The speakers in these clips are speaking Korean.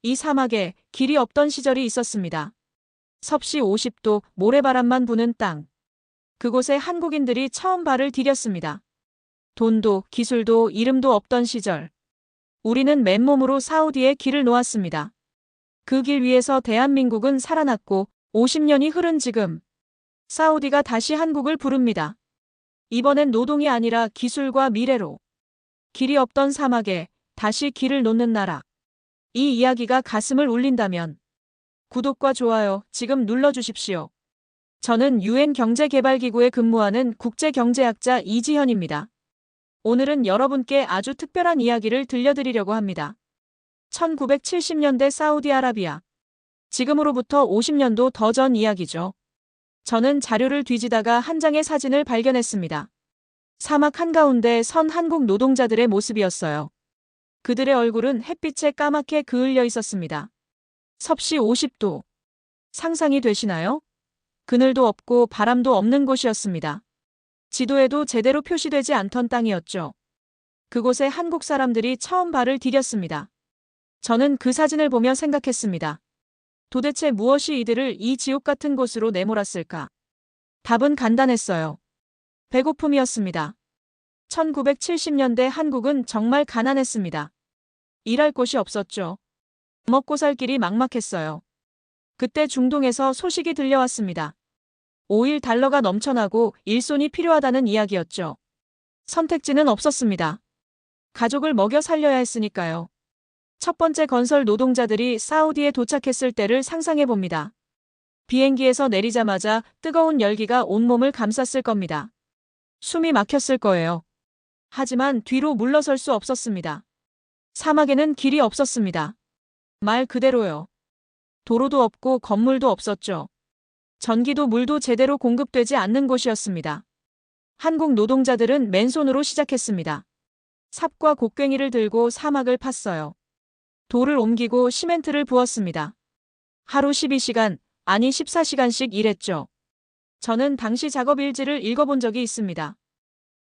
이 사막에 길이 없던 시절이 있었습니다. 섭씨 50도 모래바람만 부는 땅. 그곳에 한국인들이 처음 발을 디뎠습니다. 돈도 기술도 이름도 없던 시절. 우리는 맨몸으로 사우디에 길을 놓았습니다. 그 길 위에서 대한민국은 살아났고 50년이 흐른 지금 사우디가 다시 한국을 부릅니다. 이번엔 노동이 아니라 기술과 미래로. 길이 없던 사막에 다시 길을 놓는 나라. 이 이야기가 가슴을 울린다면 구독과 좋아요 지금 눌러주십시오. 저는 UN 경제개발기구에 근무하는 국제경제학자 이지현입니다. 오늘은 여러분께 아주 특별한 이야기를 들려드리려고 합니다. 1970년대 사우디아라비아. 지금으로부터 50년도 더 전 이야기죠. 저는 자료를 뒤지다가 한 장의 사진을 발견했습니다. 사막 한가운데 선 한국 노동자들의 모습이었어요. 그들의 얼굴은 햇빛에 까맣게 그을려 있었습니다. 섭씨 50도. 상상이 되시나요? 그늘도 없고 바람도 없는 곳이었습니다. 지도에도 제대로 표시되지 않던 땅이었죠. 그곳에 한국 사람들이 처음 발을 디뎠습니다. 저는 그 사진을 보며 생각했습니다. 도대체 무엇이 이들을 이 지옥 같은 곳으로 내몰았을까? 답은 간단했어요. 배고픔이었습니다. 1970년대 한국은 정말 가난했습니다. 일할 곳이 없었죠. 먹고 살 길이 막막했어요. 그때 중동에서 소식이 들려왔습니다. 오일 달러가 넘쳐나고 일손이 필요하다는 이야기였죠. 선택지는 없었습니다. 가족을 먹여 살려야 했으니까요. 첫 번째 건설 노동자들이 사우디에 도착했을 때를 상상해 봅니다. 비행기에서 내리자마자 뜨거운 열기가 온몸을 감쌌을 겁니다. 숨이 막혔을 거예요. 하지만 뒤로 물러설 수 없었습니다. 사막에는 길이 없었습니다. 말 그대로요. 도로도 없고 건물도 없었죠. 전기도 물도 제대로 공급되지 않는 곳이었습니다. 한국 노동자들은 맨손으로 시작했습니다. 삽과 곡괭이를 들고 사막을 팠어요. 돌을 옮기고 시멘트를 부었습니다. 하루 12시간, 아니 14시간씩 일했죠. 저는 당시 작업 일지를 읽어본 적이 있습니다.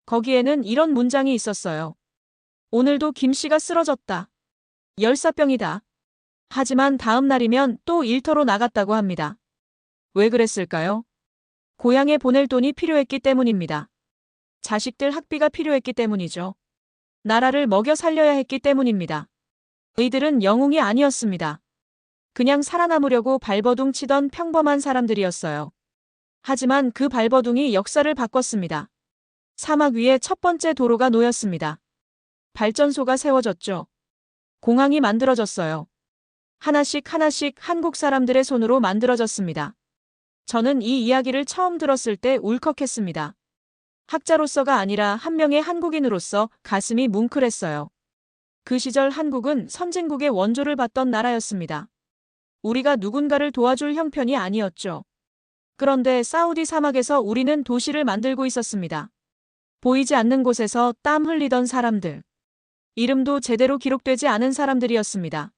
거기에는 이런 문장이 있었어요. 오늘도 김씨가 쓰러졌다. 열사병이다. 하지만 다음 날이면 또 일터로 나갔다고 합니다. 왜 그랬을까요? 고향에 보낼 돈이 필요했기 때문입니다. 자식들 학비가 필요했기 때문이죠. 나라를 먹여 살려야 했기 때문입니다. 이들은 영웅이 아니었습니다. 그냥 살아남으려고 발버둥 치던 평범한 사람들이었어요. 하지만 그 발버둥이 역사를 바꿨습니다. 사막 위에 첫 번째 도로가 놓였습니다. 발전소가 세워졌죠. 공항이 만들어졌어요. 하나씩 하나씩 한국 사람들의 손으로 만들어졌습니다. 저는 이 이야기를 처음 들었을 때 울컥했습니다. 학자로서가 아니라 한 명의 한국인으로서 가슴이 뭉클했어요. 그 시절 한국은 선진국의 원조를 받던 나라였습니다. 우리가 누군가를 도와줄 형편이 아니었죠. 그런데 사우디 사막에서 우리는 도시를 만들고 있었습니다. 보이지 않는 곳에서 땀 흘리던 사람들. 이름도 제대로 기록되지 않은 사람들이었습니다.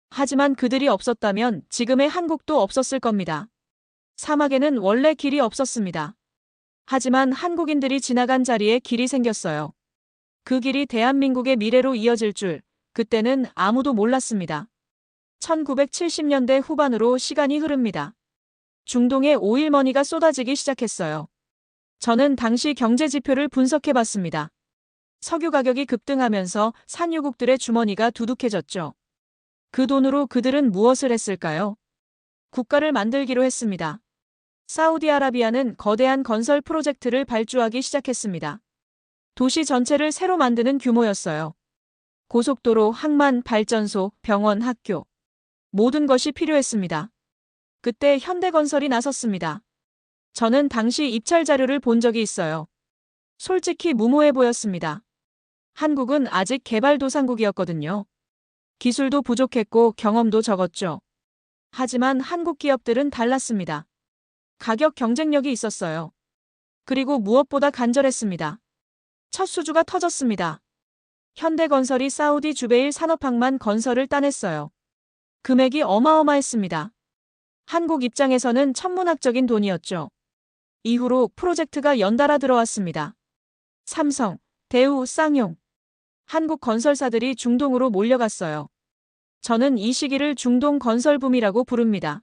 하지만 그들이 없었다면 지금의 한국도 없었을 겁니다. 사막에는 원래 길이 없었습니다. 하지만 한국인들이 지나간 자리에 길이 생겼어요. 그 길이 대한민국의 미래로 이어질 줄 그때는 아무도 몰랐습니다. 1970년대 후반으로 시간이 흐릅니다. 중동에 오일머니가 쏟아지기 시작했어요. 저는 당시 경제 지표를 분석해봤습니다. 석유 가격이 급등하면서 산유국들의 주머니가 두둑해졌죠. 그 돈으로 그들은 무엇을 했을까요? 국가를 만들기로 했습니다. 사우디아라비아는 거대한 건설 프로젝트를 발주하기 시작했습니다. 도시 전체를 새로 만드는 규모였어요. 고속도로, 항만, 발전소, 병원, 학교. 모든 것이 필요했습니다. 그때 현대건설이 나섰습니다. 저는 당시 입찰 자료를 본 적이 있어요. 솔직히 무모해 보였습니다. 한국은 아직 개발도상국이었거든요. 기술도 부족했고 경험도 적었죠. 하지만 한국 기업들은 달랐습니다. 가격 경쟁력이 있었어요. 그리고 무엇보다 간절했습니다. 첫 수주가 터졌습니다. 현대건설이 사우디 주베일 산업항만 건설을 따냈어요. 금액이 어마어마했습니다. 한국 입장에서는 천문학적인 돈이었죠. 이후로 프로젝트가 연달아 들어왔습니다. 삼성, 대우, 쌍용. 한국 건설사들이 중동으로 몰려갔어요. 저는 이 시기를 중동 건설 붐이라고 부릅니다.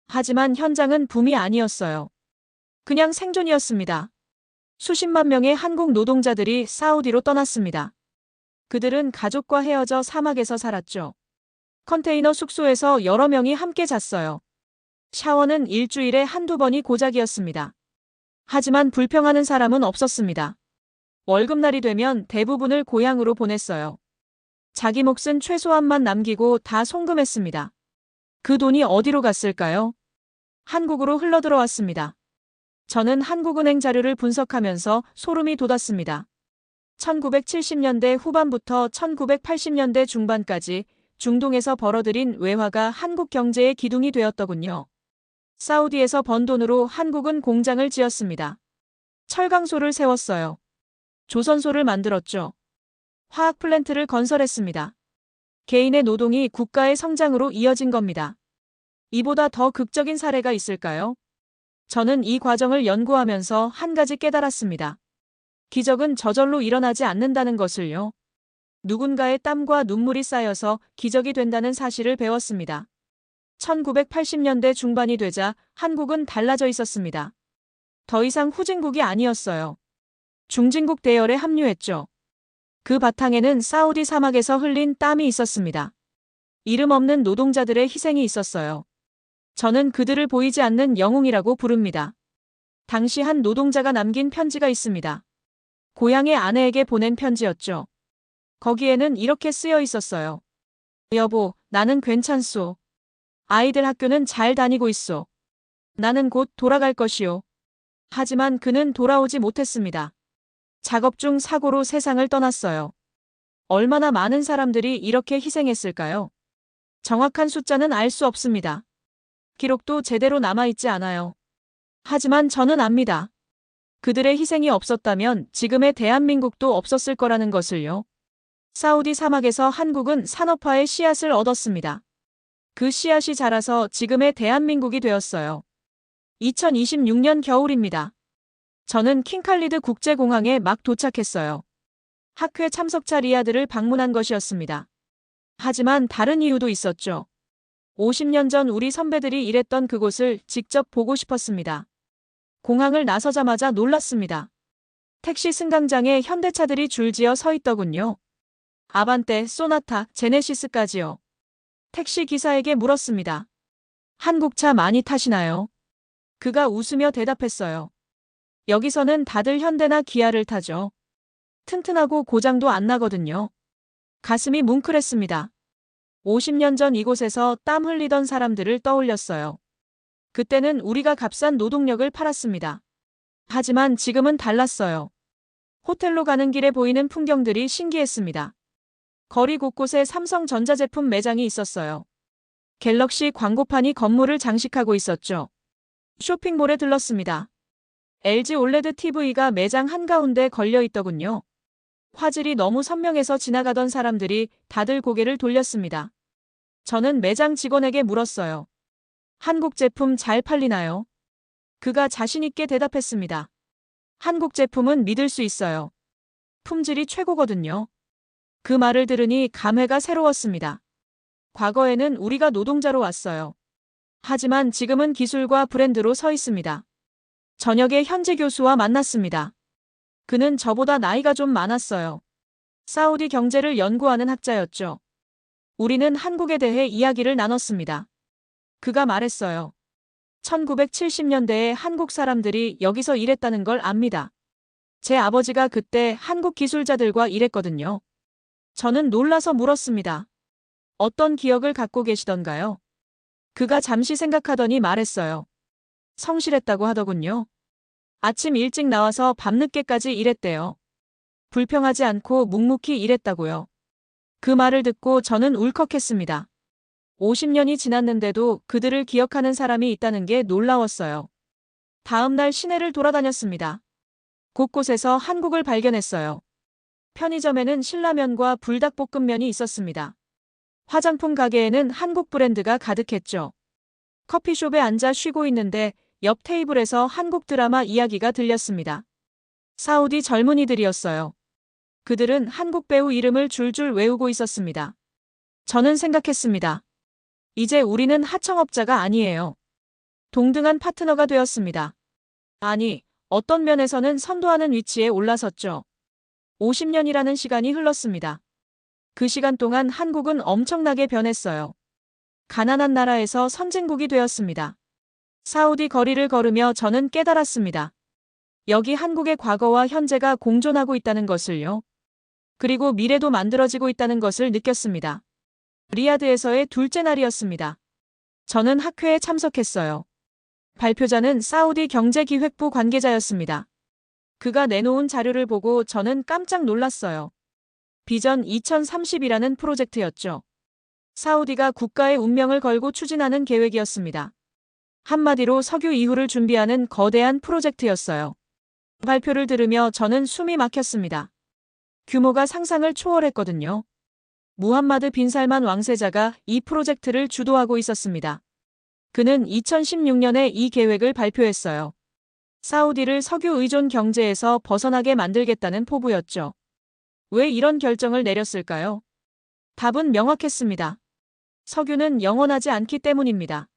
하지만 현장은 붐이 아니었어요. 그냥 생존이었습니다. 수십만 명의 한국 노동자들이 사우디로 떠났습니다. 그들은 가족과 헤어져 사막에서 살았죠. 컨테이너 숙소에서 여러 명이 함께 잤어요. 샤워는 일주일에 한두 번이 고작이었습니다. 하지만 불평하는 사람은 없었습니다. 월급날이 되면 대부분을 고향으로 보냈어요. 자기 몫은 최소한만 남기고 다 송금했습니다. 그 돈이 어디로 갔을까요? 한국으로 흘러들어왔습니다. 저는 한국은행 자료를 분석하면서 소름이 돋았습니다. 1970년대 후반부터 1980년대 중반까지 중동에서 벌어들인 외화가 한국 경제의 기둥이 되었더군요. 사우디에서 번 돈으로 한국은 공장을 지었습니다. 철강소를 세웠어요. 조선소를 만들었죠. 화학 플랜트를 건설했습니다. 개인의 노동이 국가의 성장으로 이어진 겁니다. 이보다 더 극적인 사례가 있을까요? 저는 이 과정을 연구하면서 한 가지 깨달았습니다. 기적은 저절로 일어나지 않는다는 것을요. 누군가의 땀과 눈물이 쌓여서 기적이 된다는 사실을 배웠습니다. 1980년대 중반이 되자 한국은 달라져 있었습니다. 더 이상 후진국이 아니었어요. 중진국 대열에 합류했죠. 그 바탕에는 사우디 사막에서 흘린 땀이 있었습니다. 이름 없는 노동자들의 희생이 있었어요. 저는 그들을 보이지 않는 영웅이라고 부릅니다. 당시 한 노동자가 남긴 편지가 있습니다. 고향의 아내에게 보낸 편지였죠. 거기에는 이렇게 쓰여 있었어요. 여보, 나는 괜찮소. 아이들 학교는 잘 다니고 있소. 나는 곧 돌아갈 것이오. 하지만 그는 돌아오지 못했습니다. 작업 중 사고로 세상을 떠났어요. 얼마나 많은 사람들이 이렇게 희생했을까요? 정확한 숫자는 알 수 없습니다. 기록도 제대로 남아있지 않아요. 하지만 저는 압니다. 그들의 희생이 없었다면 지금의 대한민국도 없었을 거라는 것을요. 사우디 사막에서 한국은 산업화의 씨앗을 얻었습니다. 그 씨앗이 자라서 지금의 대한민국이 되었어요. 2026년 겨울입니다. 저는 킹칼리드 국제공항에 막 도착했어요. 학회 참석자 리야드를 방문한 것이었습니다. 하지만 다른 이유도 있었죠. 50년 전 우리 선배들이 일했던 그곳을 직접 보고 싶었습니다. 공항을 나서자마자 놀랐습니다. 택시 승강장에 현대차들이 줄지어 서 있더군요. 아반떼, 소나타, 제네시스까지요. 택시 기사에게 물었습니다. 한국차 많이 타시나요? 그가 웃으며 대답했어요. 여기서는 다들 현대나 기아를 타죠. 튼튼하고 고장도 안 나거든요. 가슴이 뭉클했습니다. 50년 전 이곳에서 땀 흘리던 사람들을 떠올렸어요. 그때는 우리가 값싼 노동력을 팔았습니다. 하지만 지금은 달랐어요. 호텔로 가는 길에 보이는 풍경들이 신기했습니다. 거리 곳곳에 삼성전자 제품 매장이 있었어요. 갤럭시 광고판이 건물을 장식하고 있었죠. 쇼핑몰에 들렀습니다. LG 올레드 TV가 매장 한가운데 걸려 있더군요. 화질이 너무 선명해서 지나가던 사람들이 다들 고개를 돌렸습니다. 저는 매장 직원에게 물었어요. 한국 제품 잘 팔리나요? 그가 자신있게 대답했습니다. 한국 제품은 믿을 수 있어요. 품질이 최고거든요. 그 말을 들으니 감회가 새로웠습니다. 과거에는 우리가 노동자로 왔어요. 하지만 지금은 기술과 브랜드로 서 있습니다. 저녁에 현지 교수와 만났습니다. 그는 저보다 나이가 좀 많았어요. 사우디 경제를 연구하는 학자였죠. 우리는 한국에 대해 이야기를 나눴습니다. 그가 말했어요. 1970년대에 한국 사람들이 여기서 일했다는 걸 압니다. 제 아버지가 그때 한국 기술자들과 일했거든요. 저는 놀라서 물었습니다. 어떤 기억을 갖고 계시던가요? 그가 잠시 생각하더니 말했어요. 성실했다고 하더군요. 아침 일찍 나와서 밤늦게까지 일했대요. 불평하지 않고 묵묵히 일했다고요. 그 말을 듣고 저는 울컥했습니다. 50년이 지났는데도 그들을 기억하는 사람이 있다는 게 놀라웠어요. 다음 날 시내를 돌아다녔습니다. 곳곳에서 한국을 발견했어요. 편의점에는 신라면과 불닭볶음면이 있었습니다. 화장품 가게에는 한국 브랜드가 가득했죠. 커피숍에 앉아 쉬고 있는데 옆 테이블에서 한국 드라마 이야기가 들렸습니다. 사우디 젊은이들이었어요. 그들은 한국 배우 이름을 줄줄 외우고 있었습니다. 저는 생각했습니다. 이제 우리는 하청업자가 아니에요. 동등한 파트너가 되었습니다. 아니, 어떤 면에서는 선도하는 위치에 올라섰죠. 50년이라는 시간이 흘렀습니다. 그 시간 동안 한국은 엄청나게 변했어요. 가난한 나라에서 선진국이 되었습니다. 사우디 거리를 걸으며 저는 깨달았습니다. 여기 한국의 과거와 현재가 공존하고 있다는 것을요. 그리고 미래도 만들어지고 있다는 것을 느꼈습니다. 리야드에서의 둘째 날이었습니다. 저는 학회에 참석했어요. 발표자는 사우디 경제기획부 관계자였습니다. 그가 내놓은 자료를 보고 저는 깜짝 놀랐어요. 비전 2030이라는 프로젝트였죠. 사우디가 국가의 운명을 걸고 추진하는 계획이었습니다. 한마디로 석유 이후를 준비하는 거대한 프로젝트였어요. 발표를 들으며 저는 숨이 막혔습니다. 규모가 상상을 초월했거든요. 무함마드 빈 살만 왕세자가 이 프로젝트를 주도하고 있었습니다. 그는 2016년에 이 계획을 발표했어요. 사우디를 석유 의존 경제에서 벗어나게 만들겠다는 포부였죠. 왜 이런 결정을 내렸을까요? 답은 명확했습니다. 석유는 영원하지 않기 때문입니다.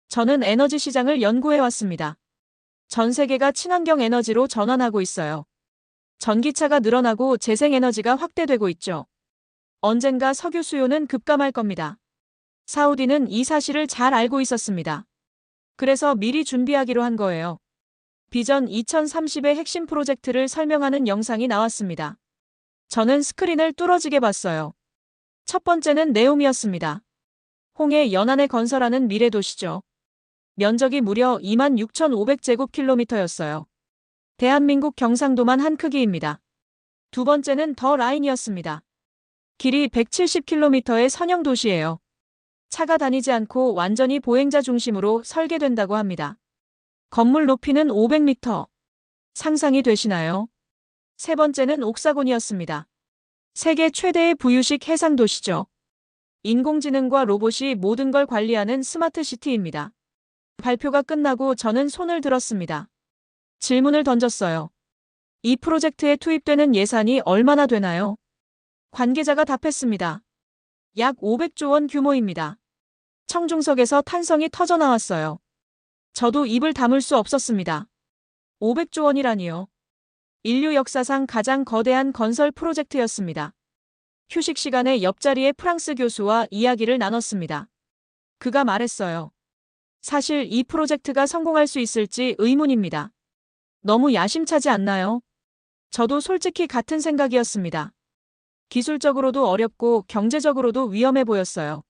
저는 에너지 시장을 연구해왔습니다. 전 세계가 친환경 에너지로 전환하고 있어요. 전기차가 늘어나고 재생에너지가 확대되고 있죠. 언젠가 석유 수요는 급감할 겁니다. 사우디는 이 사실을 잘 알고 있었습니다. 그래서 미리 준비하기로 한 거예요. 비전 2030의 핵심 프로젝트를 설명하는 영상이 나왔습니다. 저는 스크린을 뚫어지게 봤어요. 첫 번째는 네움이었습니다. 홍해 연안에 건설하는 미래도시죠. 면적이 무려 26,500제곱킬로미터였어요. 대한민국 경상도만 한 크기입니다. 두 번째는 더 라인이었습니다. 길이 170km의 선형 도시예요. 차가 다니지 않고 완전히 보행자 중심으로 설계된다고 합니다. 건물 높이는 500m. 상상이 되시나요? 세 번째는 옥사곤이었습니다. 세계 최대의 부유식 해상 도시죠. 인공지능과 로봇이 모든 걸 관리하는 스마트 시티입니다. 발표가 끝나고 저는 손을 들었습니다. 질문을 던졌어요. 이 프로젝트에 투입되는 예산이 얼마나 되나요? 관계자가 답했습니다. 약 500조 원 규모입니다. 청중석에서 탄성이 터져나왔어요. 저도 입을 다물 수 없었습니다. 500조 원이라니요. 인류 역사상 가장 거대한 건설 프로젝트였습니다. 휴식 시간에 옆자리의 프랑스 교수와 이야기를 나눴습니다. 그가 말했어요. 사실 이 프로젝트가 성공할 수 있을지 의문입니다. 너무 야심차지 않나요? 저도 솔직히 같은 생각이었습니다. 기술적으로도 어렵고 경제적으로도 위험해 보였어요.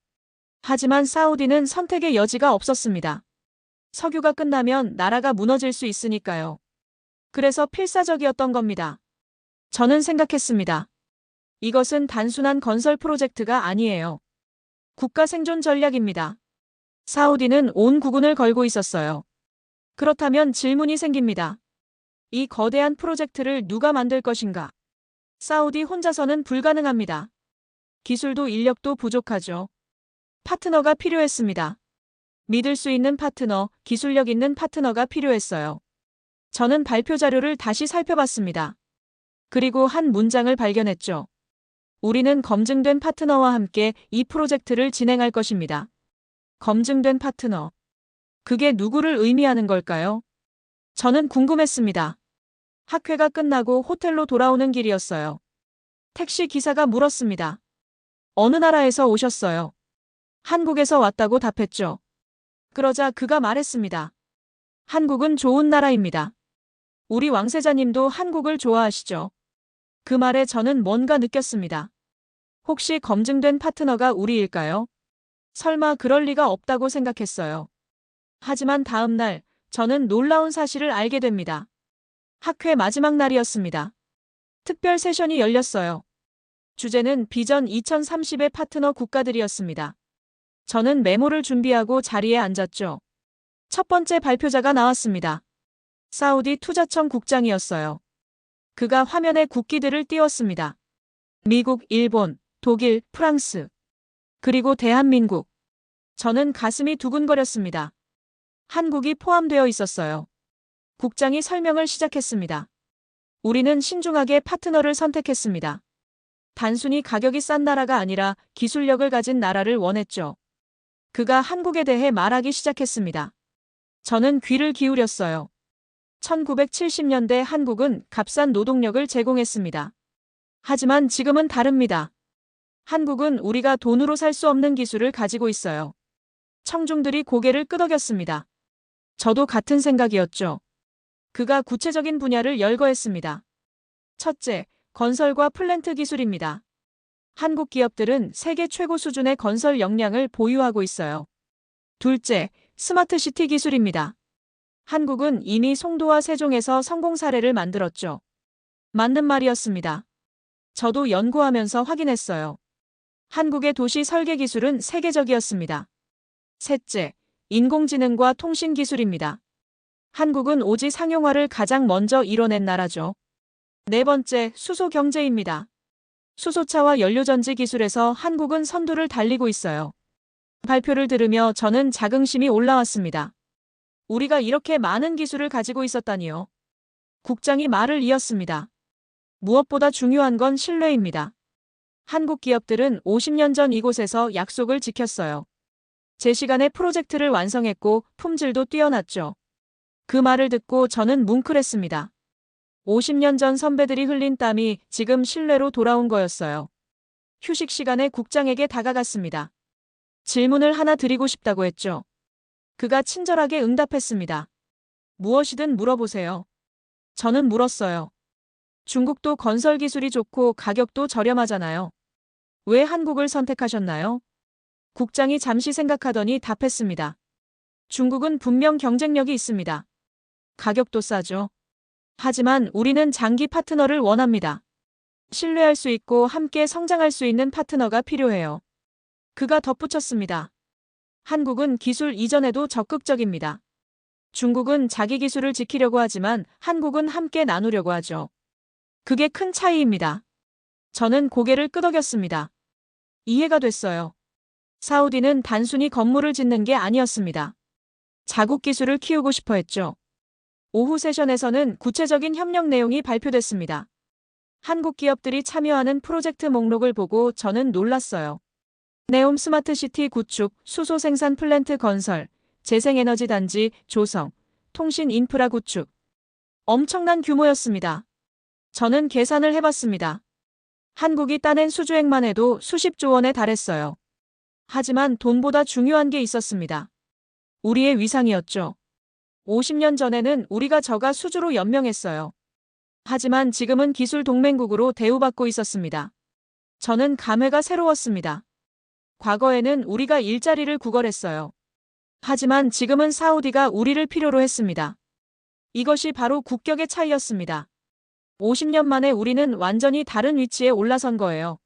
하지만 사우디는 선택의 여지가 없었습니다. 석유가 끝나면 나라가 무너질 수 있으니까요. 그래서 필사적이었던 겁니다. 저는 생각했습니다. 이것은 단순한 건설 프로젝트가 아니에요. 국가 생존 전략입니다. 사우디는 온 국운을 걸고 있었어요. 그렇다면 질문이 생깁니다. 이 거대한 프로젝트를 누가 만들 것인가? 사우디 혼자서는 불가능합니다. 기술도 인력도 부족하죠. 파트너가 필요했습니다. 믿을 수 있는 파트너, 기술력 있는 파트너가 필요했어요. 저는 발표 자료를 다시 살펴봤습니다. 그리고 한 문장을 발견했죠. 우리는 검증된 파트너와 함께 이 프로젝트를 진행할 것입니다. 검증된 파트너. 그게 누구를 의미하는 걸까요? 저는 궁금했습니다. 학회가 끝나고 호텔로 돌아오는 길이었어요. 택시 기사가 물었습니다. 어느 나라에서 오셨어요? 한국에서 왔다고 답했죠. 그러자 그가 말했습니다. 한국은 좋은 나라입니다. 우리 왕세자님도 한국을 좋아하시죠? 그 말에 저는 뭔가 느꼈습니다. 혹시 검증된 파트너가 우리일까요? 설마 그럴 리가 없다고 생각했어요. 하지만 다음 날 저는 놀라운 사실을 알게 됩니다. 학회 마지막 날이었습니다. 특별 세션이 열렸어요. 주제는 비전 2030의 파트너 국가들이었습니다. 저는 메모를 준비하고 자리에 앉았죠. 첫 번째 발표자가 나왔습니다. 사우디 투자청 국장이었어요. 그가 화면에 국기들을 띄웠습니다. 미국, 일본, 독일, 프랑스, 그리고 대한민국. 저는 가슴이 두근거렸습니다. 한국이 포함되어 있었어요. 국장이 설명을 시작했습니다. 우리는 신중하게 파트너를 선택했습니다. 단순히 가격이 싼 나라가 아니라 기술력을 가진 나라를 원했죠. 그가 한국에 대해 말하기 시작했습니다. 저는 귀를 기울였어요. 1970년대 한국은 값싼 노동력을 제공했습니다. 하지만 지금은 다릅니다. 한국은 우리가 돈으로 살 수 없는 기술을 가지고 있어요. 청중들이 고개를 끄덕였습니다. 저도 같은 생각이었죠. 그가 구체적인 분야를 열거했습니다. 첫째, 건설과 플랜트 기술입니다. 한국 기업들은 세계 최고 수준의 건설 역량을 보유하고 있어요. 둘째, 스마트 시티 기술입니다. 한국은 이미 송도와 세종에서 성공 사례를 만들었죠. 맞는 말이었습니다. 저도 연구하면서 확인했어요. 한국의 도시 설계 기술은 세계적이었습니다. 셋째, 인공지능과 통신 기술입니다. 한국은 오지 상용화를 가장 먼저 이뤄낸 나라죠. 네 번째, 수소 경제입니다. 수소차와 연료전지 기술에서 한국은 선두를 달리고 있어요. 발표를 들으며 저는 자긍심이 올라왔습니다. 우리가 이렇게 많은 기술을 가지고 있었다니요. 국장이 말을 이었습니다. 무엇보다 중요한 건 신뢰입니다. 한국 기업들은 50년 전 이곳에서 약속을 지켰어요. 제 시간에 프로젝트를 완성했고 품질도 뛰어났죠. 그 말을 듣고 저는 뭉클했습니다. 50년 전 선배들이 흘린 땀이 지금 신뢰로 돌아온 거였어요. 휴식 시간에 국장에게 다가갔습니다. 질문을 하나 드리고 싶다고 했죠. 그가 친절하게 응답했습니다. 무엇이든 물어보세요. 저는 물었어요. 중국도 건설 기술이 좋고 가격도 저렴하잖아요. 왜 한국을 선택하셨나요? 국장이 잠시 생각하더니 답했습니다. 중국은 분명 경쟁력이 있습니다. 가격도 싸죠. 하지만 우리는 장기 파트너를 원합니다. 신뢰할 수 있고 함께 성장할 수 있는 파트너가 필요해요. 그가 덧붙였습니다. 한국은 기술 이전에도 적극적입니다. 중국은 자기 기술을 지키려고 하지만 한국은 함께 나누려고 하죠. 그게 큰 차이입니다. 저는 고개를 끄덕였습니다. 이해가 됐어요. 사우디는 단순히 건물을 짓는 게 아니었습니다. 자국 기술을 키우고 싶어 했죠. 오후 세션에서는 구체적인 협력 내용이 발표됐습니다. 한국 기업들이 참여하는 프로젝트 목록을 보고 저는 놀랐어요. 네옴 스마트시티 구축, 수소 생산 플랜트 건설, 재생에너지 단지 조성, 통신 인프라 구축. 엄청난 규모였습니다. 저는 계산을 해봤습니다. 한국이 따낸 수주액만 해도 수십조 원에 달했어요. 하지만 돈보다 중요한 게 있었습니다. 우리의 위상이었죠. 50년 전에는 우리가 저가 수주로 연명했어요. 하지만 지금은 기술 동맹국으로 대우받고 있었습니다. 저는 감회가 새로웠습니다. 과거에는 우리가 일자리를 구걸했어요. 하지만 지금은 사우디가 우리를 필요로 했습니다. 이것이 바로 국격의 차이였습니다. 50년 만에 우리는 완전히 다른 위치에 올라선 거예요.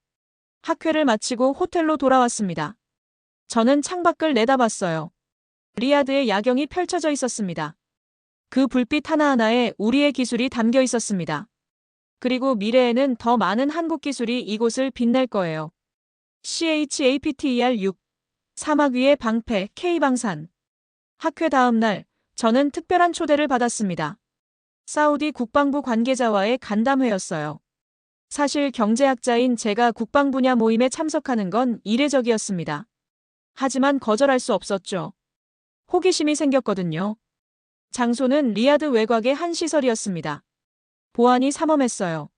학회를 마치고 호텔로 돌아왔습니다. 저는 창밖을 내다봤어요. 리야드의 야경이 펼쳐져 있었습니다. 그 불빛 하나하나에 우리의 기술이 담겨 있었습니다. 그리고 미래에는 더 많은 한국 기술이 이곳을 빛낼 거예요. CHAPTER 6 사막 위의 방패 K방산. 학회 다음 날 저는 특별한 초대를 받았습니다. 사우디 국방부 관계자와의 간담회였어요. 사실 경제학자인 제가 국방 분야 모임에 참석하는 건 이례적이었습니다. 하지만 거절할 수 없었죠. 호기심이 생겼거든요. 장소는 리야드 외곽의 한 시설이었습니다. 보안이 삼엄했어요.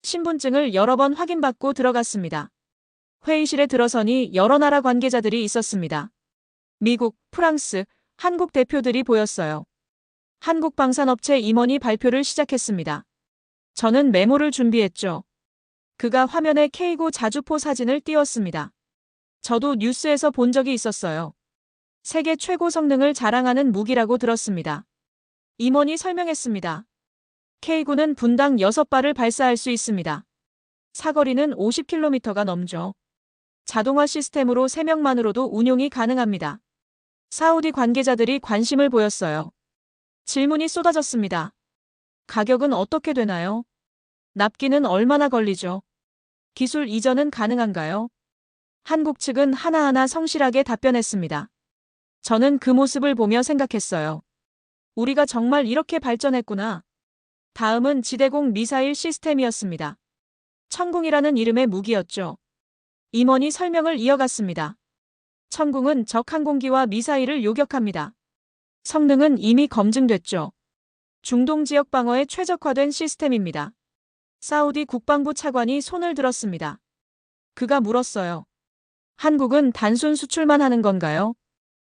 신분증을 여러 번 확인받고 들어갔습니다. 회의실에 들어서니 여러 나라 관계자들이 있었습니다. 미국, 프랑스, 한국 대표들이 보였어요. 한국 방산업체 임원이 발표를 시작했습니다. 저는 메모를 준비했죠. 그가 화면에 K고 자주포 사진을 띄웠습니다. 저도 뉴스에서 본 적이 있었어요. 세계 최고 성능을 자랑하는 무기라고 들었습니다. 임원이 설명했습니다. K구는 분당 6발을 발사할 수 있습니다. 사거리는 50km가 넘죠. 자동화 시스템으로 3명만으로도 운용이 가능합니다. 사우디 관계자들이 관심을 보였어요. 질문이 쏟아졌습니다. 가격은 어떻게 되나요? 납기는 얼마나 걸리죠? 기술 이전은 가능한가요? 한국 측은 하나하나 성실하게 답변했습니다. 저는 그 모습을 보며 생각했어요. 우리가 정말 이렇게 발전했구나. 다음은 지대공 미사일 시스템이었습니다. 천궁이라는 이름의 무기였죠. 임원이 설명을 이어갔습니다. 천궁은 적 항공기와 미사일을 요격합니다. 성능은 이미 검증됐죠. 중동 지역 방어에 최적화된 시스템입니다. 사우디 국방부 차관이 손을 들었습니다. 그가 물었어요. 한국은 단순 수출만 하는 건가요?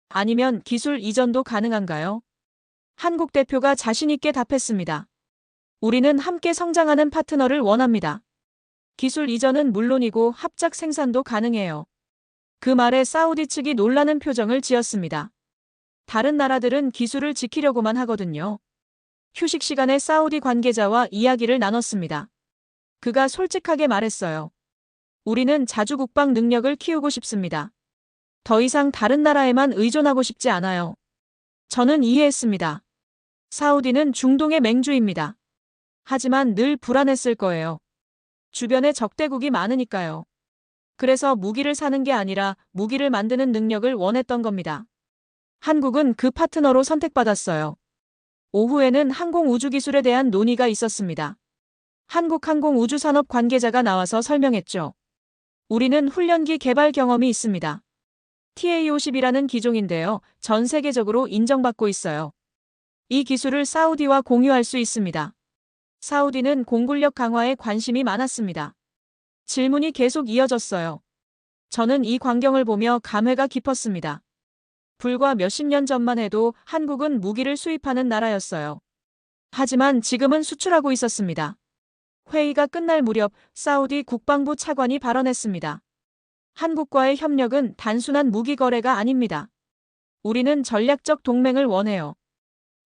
아니면 기술 이전도 가능한가요? 한국 대표가 자신있게 답했습니다. 우리는 함께 성장하는 파트너를 원합니다. 기술 이전은 물론이고 합작 생산도 가능해요. 그 말에 사우디 측이 놀라는 표정을 지었습니다. 다른 나라들은 기술을 지키려고만 하거든요. 휴식 시간에 사우디 관계자와 이야기를 나눴습니다. 그가 솔직하게 말했어요. 우리는 자주 국방 능력을 키우고 싶습니다. 더 이상 다른 나라에만 의존하고 싶지 않아요. 저는 이해했습니다. 사우디는 중동의 맹주입니다. 하지만 늘 불안했을 거예요. 주변에 적대국이 많으니까요. 그래서 무기를 사는 게 아니라 무기를 만드는 능력을 원했던 겁니다. 한국은 그 파트너로 선택받았어요. 오후에는 항공우주기술에 대한 논의가 있었습니다. 한국항공우주산업 관계자가 나와서 설명했죠. 우리는 훈련기 개발 경험이 있습니다. TA-50이라는 기종인데요. 전 세계적으로 인정받고 있어요. 이 기술을 사우디와 공유할 수 있습니다. 사우디는 공군력 강화에 관심이 많았습니다. 질문이 계속 이어졌어요. 저는 이 광경을 보며 감회가 깊었습니다. 불과 몇십 년 전만 해도 한국은 무기를 수입하는 나라였어요. 하지만 지금은 수출하고 있었습니다. 회의가 끝날 무렵 사우디 국방부 차관이 발언했습니다. 한국과의 협력은 단순한 무기 거래가 아닙니다. 우리는 전략적 동맹을 원해요.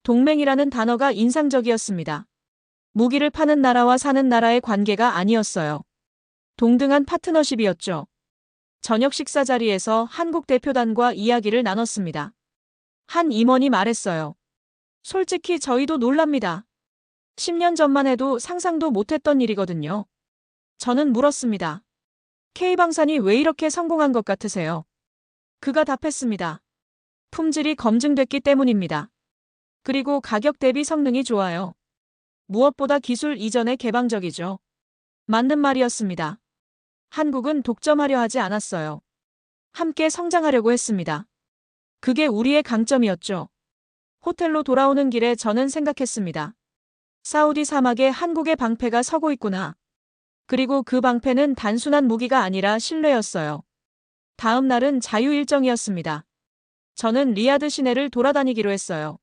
동맹이라는 단어가 인상적이었습니다. 무기를 파는 나라와 사는 나라의 관계가 아니었어요. 동등한 파트너십이었죠. 저녁 식사 자리에서 한국 대표단과 이야기를 나눴습니다. 한 임원이 말했어요. 솔직히 저희도 놀랍니다. 10년 전만 해도 상상도 못했던 일이거든요. 저는 물었습니다. K방산이 왜 이렇게 성공한 것 같으세요? 그가 답했습니다. 품질이 검증됐기 때문입니다. 그리고 가격 대비 성능이 좋아요. 무엇보다 기술 이전에 개방적이죠. 맞는 말이었습니다. 한국은 독점하려 하지 않았어요. 함께 성장하려고 했습니다. 그게 우리의 강점이었죠. 호텔로 돌아오는 길에 저는 생각했습니다. 사우디 사막에 한국의 방패가 서고 있구나. 그리고 그 방패는 단순한 무기가 아니라 신뢰였어요. 다음 날은 자유 일정이었습니다. 저는 리야드 시내를 돌아다니기로 했어요.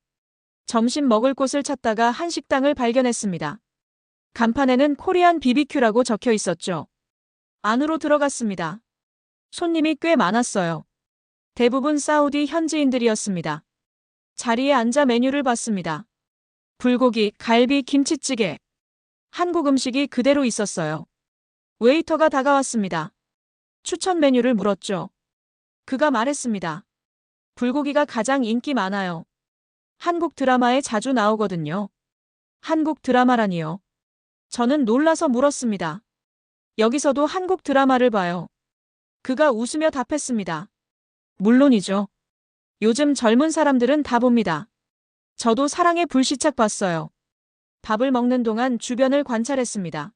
점심 먹을 곳을 찾다가 한 식당을 발견했습니다. 간판에는 코리안 BBQ라고 적혀 있었죠. 안으로 들어갔습니다. 손님이 꽤 많았어요. 대부분 사우디 현지인들이었습니다. 자리에 앉아 메뉴를 봤습니다. 불고기, 갈비, 김치찌개. 한국 음식이 그대로 있었어요. 웨이터가 다가왔습니다. 추천 메뉴를 물었죠. 그가 말했습니다. 불고기가 가장 인기 많아요. 한국 드라마에 자주 나오거든요. 한국 드라마라니요. 저는 놀라서 물었습니다. 여기서도 한국 드라마를 봐요. 그가 웃으며 답했습니다. 물론이죠. 요즘 젊은 사람들은 다 봅니다. 저도 사랑의 불시착 봤어요. 밥을 먹는 동안 주변을 관찰했습니다.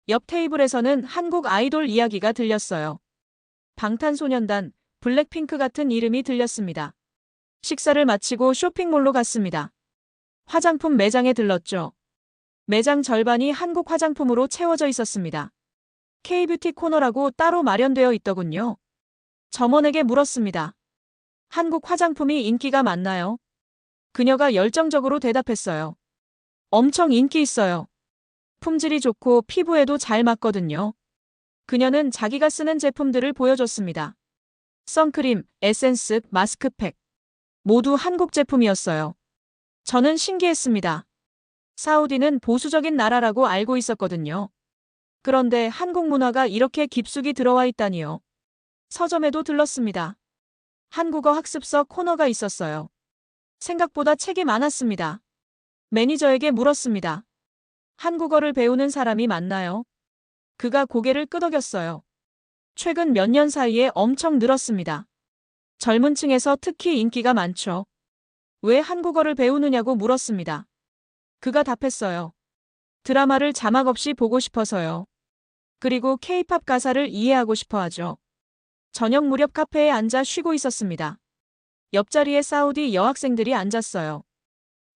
옆 테이블에서는 한국 아이돌 이야기가 들렸어요. 방탄소년단, 블랙핑크 같은 이름이 들렸습니다. 식사를 마치고 쇼핑몰로 갔습니다. 화장품 매장에 들렀죠. 매장 절반이 한국 화장품으로 채워져 있었습니다. K뷰티 코너라고 따로 마련되어 있더군요. 점원에게 물었습니다. 한국 화장품이 인기가 많나요? 그녀가 열정적으로 대답했어요. 엄청 인기 있어요. 품질이 좋고 피부에도 잘 맞거든요. 그녀는 자기가 쓰는 제품들을 보여줬습니다. 선크림, 에센스, 마스크팩. 모두 한국 제품이었어요. 저는 신기했습니다. 사우디는 보수적인 나라라고 알고 있었거든요. 그런데 한국 문화가 이렇게 깊숙이 들어와 있다니요. 서점에도 들렀습니다. 한국어 학습서 코너가 있었어요. 생각보다 책이 많았습니다. 매니저에게 물었습니다. 한국어를 배우는 사람이 많나요? 그가 고개를 끄덕였어요. 최근 몇 년 사이에 엄청 늘었습니다. 젊은 층에서 특히 인기가 많죠. 왜 한국어를 배우느냐고 물었습니다. 그가 답했어요. 드라마를 자막 없이 보고 싶어서요. 그리고 K-팝 가사를 이해하고 싶어 하죠. 저녁 무렵 카페에 앉아 쉬고 있었습니다. 옆자리에 사우디 여학생들이 앉았어요.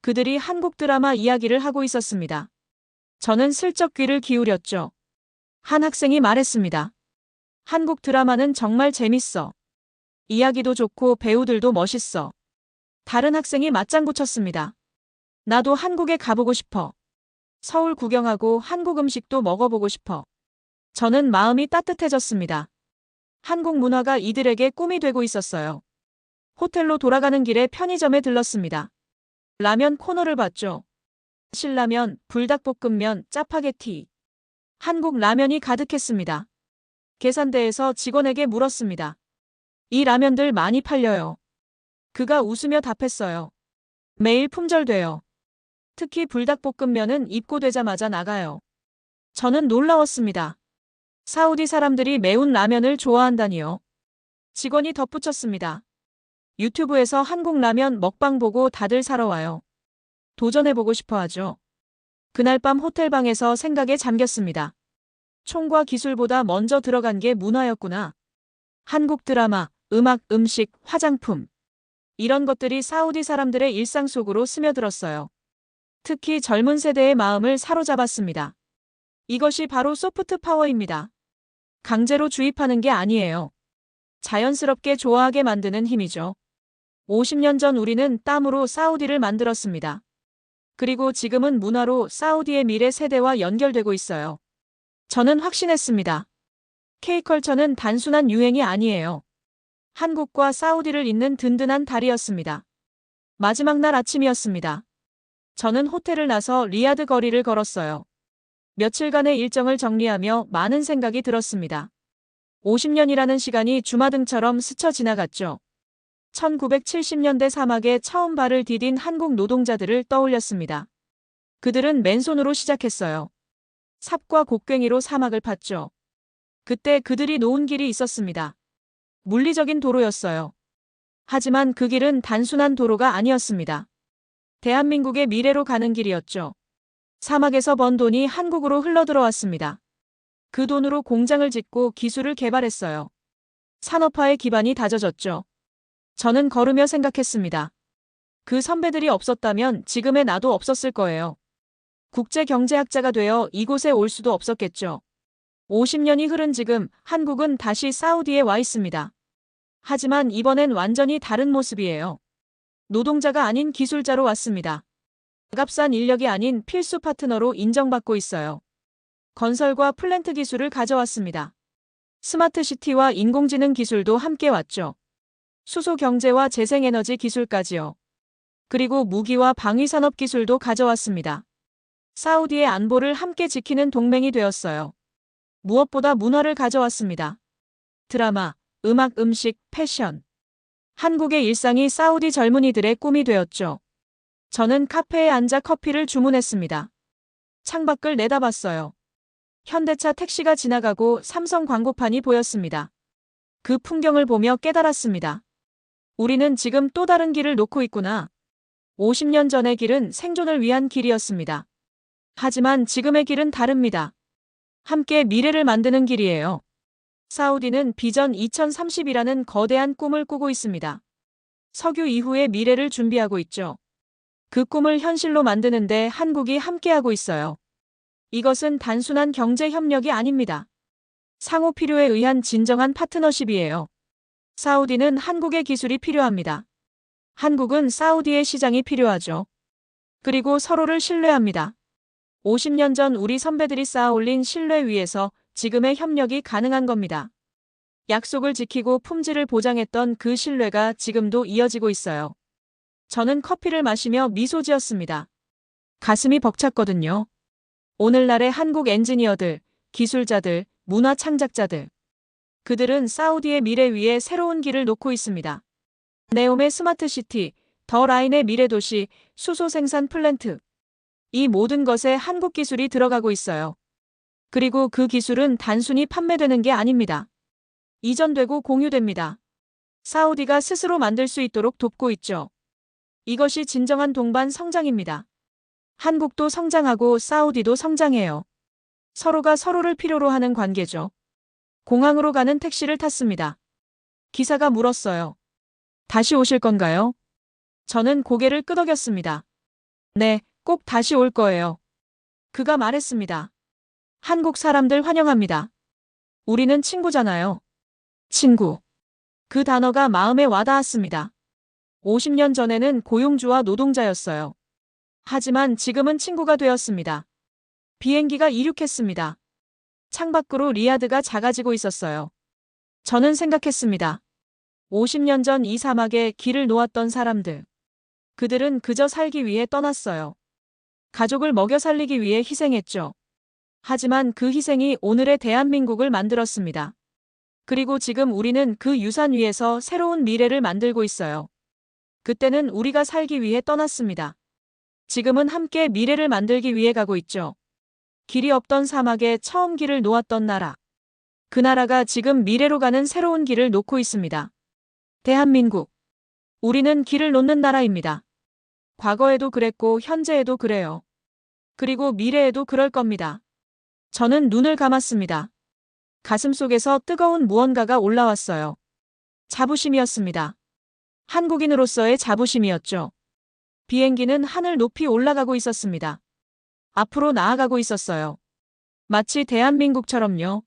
그들이 한국 드라마 이야기를 하고 있었습니다. 저는 슬쩍 귀를 기울였죠. 한 학생이 말했습니다. 한국 드라마는 정말 재밌어. 이야기도 좋고 배우들도 멋있어. 다른 학생이 맞장구 쳤습니다. 나도 한국에 가보고 싶어. 서울 구경하고 한국 음식도 먹어보고 싶어. 저는 마음이 따뜻해졌습니다. 한국 문화가 이들에게 꿈이 되고 있었어요. 호텔로 돌아가는 길에 편의점에 들렀습니다. 라면 코너를 봤죠. 신라면, 불닭볶음면, 짜파게티. 한국 라면이 가득했습니다. 계산대에서 직원에게 물었습니다. 이 라면들 많이 팔려요. 그가 웃으며 답했어요. 매일 품절돼요. 특히 불닭볶음면은 입고되자마자 나가요. 저는 놀라웠습니다. 사우디 사람들이 매운 라면을 좋아한다니요. 직원이 덧붙였습니다. 유튜브에서 한국 라면 먹방 보고 다들 사러 와요. 도전해보고 싶어 하죠. 그날 밤 호텔방에서 생각에 잠겼습니다. 총과 기술보다 먼저 들어간 게 문화였구나. 한국 드라마, 음악, 음식, 화장품. 이런 것들이 사우디 사람들의 일상 속으로 스며들었어요. 특히 젊은 세대의 마음을 사로잡았습니다. 이것이 바로 소프트 파워입니다. 강제로 주입하는 게 아니에요. 자연스럽게 좋아하게 만드는 힘이죠. 50년 전 우리는 땀으로 사우디를 만들었습니다. 그리고 지금은 문화로 사우디의 미래 세대와 연결되고 있어요. 저는 확신했습니다. K컬처는 단순한 유행이 아니에요. 한국과 사우디를 잇는 든든한 다리였습니다. 마지막 날 아침이었습니다. 저는 호텔을 나서 리야드 거리를 걸었어요. 며칠간의 일정을 정리하며 많은 생각이 들었습니다. 50년이라는 시간이 주마등처럼 스쳐 지나갔죠. 1970년대 사막에 처음 발을 디딘 한국 노동자들을 떠올렸습니다. 그들은 맨손으로 시작했어요. 삽과 곡괭이로 사막을 팠죠. 그때 그들이 놓은 길이 있었습니다. 물리적인 도로였어요. 하지만 그 길은 단순한 도로가 아니었습니다. 대한민국의 미래로 가는 길이었죠. 사막에서 번 돈이 한국으로 흘러들어왔습니다. 그 돈으로 공장을 짓고 기술을 개발했어요. 산업화의 기반이 다져졌죠. 저는 걸으며 생각했습니다. 그 선배들이 없었다면 지금의 나도 없었을 거예요. 국제경제학자가 되어 이곳에 올 수도 없었겠죠. 50년이 흐른 지금 한국은 다시 사우디에 와 있습니다. 하지만 이번엔 완전히 다른 모습이에요. 노동자가 아닌 기술자로 왔습니다. 값싼 인력이 아닌 필수 파트너로 인정받고 있어요. 건설과 플랜트 기술을 가져왔습니다. 스마트 시티와 인공지능 기술도 함께 왔죠. 수소 경제와 재생에너지 기술까지요. 그리고 무기와 방위산업 기술도 가져왔습니다. 사우디의 안보를 함께 지키는 동맹이 되었어요. 무엇보다 문화를 가져왔습니다. 드라마, 음악, 음식, 패션. 한국의 일상이 사우디 젊은이들의 꿈이 되었죠. 저는 카페에 앉아 커피를 주문했습니다. 창밖을 내다봤어요. 현대차 택시가 지나가고 삼성 광고판이 보였습니다. 그 풍경을 보며 깨달았습니다. 우리는 지금 또 다른 길을 놓고 있구나. 50년 전의 길은 생존을 위한 길이었습니다. 하지만 지금의 길은 다릅니다. 함께 미래를 만드는 길이에요. 사우디는 비전 2030이라는 거대한 꿈을 꾸고 있습니다. 석유 이후의 미래를 준비하고 있죠. 그 꿈을 현실로 만드는데 한국이 함께하고 있어요. 이것은 단순한 경제 협력이 아닙니다. 상호 필요에 의한 진정한 파트너십이에요. 사우디는 한국의 기술이 필요합니다. 한국은 사우디의 시장이 필요하죠. 그리고 서로를 신뢰합니다. 50년 전 우리 선배들이 쌓아 올린 신뢰 위에서 지금의 협력이 가능한 겁니다. 약속을 지키고 품질을 보장했던 그 신뢰가 지금도 이어지고 있어요. 저는 커피를 마시며 미소 지었습니다. 가슴이 벅찼거든요. 오늘날의 한국 엔지니어들, 기술자들, 문화 창작자들. 그들은 사우디의 미래 위에 새로운 길을 놓고 있습니다. 네옴의 스마트시티, 더 라인의 미래도시, 수소 생산 플랜트. 이 모든 것에 한국 기술이 들어가고 있어요. 그리고 그 기술은 단순히 판매되는 게 아닙니다. 이전되고 공유됩니다. 사우디가 스스로 만들 수 있도록 돕고 있죠. 이것이 진정한 동반 성장입니다. 한국도 성장하고 사우디도 성장해요. 서로가 서로를 필요로 하는 관계죠. 공항으로 가는 택시를 탔습니다. 기사가 물었어요. 다시 오실 건가요? 저는 고개를 끄덕였습니다. 네, 꼭 다시 올 거예요. 그가 말했습니다. 한국 사람들 환영합니다. 우리는 친구잖아요. 친구. 그 단어가 마음에 와닿았습니다. 50년 전에는 고용주와 노동자였어요. 하지만 지금은 친구가 되었습니다. 비행기가 이륙했습니다. 창밖으로 리야드가 작아지고 있었어요. 저는 생각했습니다. 50년 전 이 사막에 길을 놓았던 사람들. 그들은 그저 살기 위해 떠났어요. 가족을 먹여 살리기 위해 희생했죠. 하지만 그 희생이 오늘의 대한민국을 만들었습니다. 그리고 지금 우리는 그 유산 위에서 새로운 미래를 만들고 있어요. 그때는 우리가 살기 위해 떠났습니다. 지금은 함께 미래를 만들기 위해 가고 있죠. 길이 없던 사막에 처음 길을 놓았던 나라. 그 나라가 지금 미래로 가는 새로운 길을 놓고 있습니다. 대한민국. 우리는 길을 놓는 나라입니다. 과거에도 그랬고 현재에도 그래요. 그리고 미래에도 그럴 겁니다. 저는 눈을 감았습니다. 가슴속에서 뜨거운 무언가가 올라왔어요. 자부심이었습니다. 한국인으로서의 자부심이었죠. 비행기는 하늘 높이 올라가고 있었습니다. 앞으로 나아가고 있었어요. 마치 대한민국처럼요.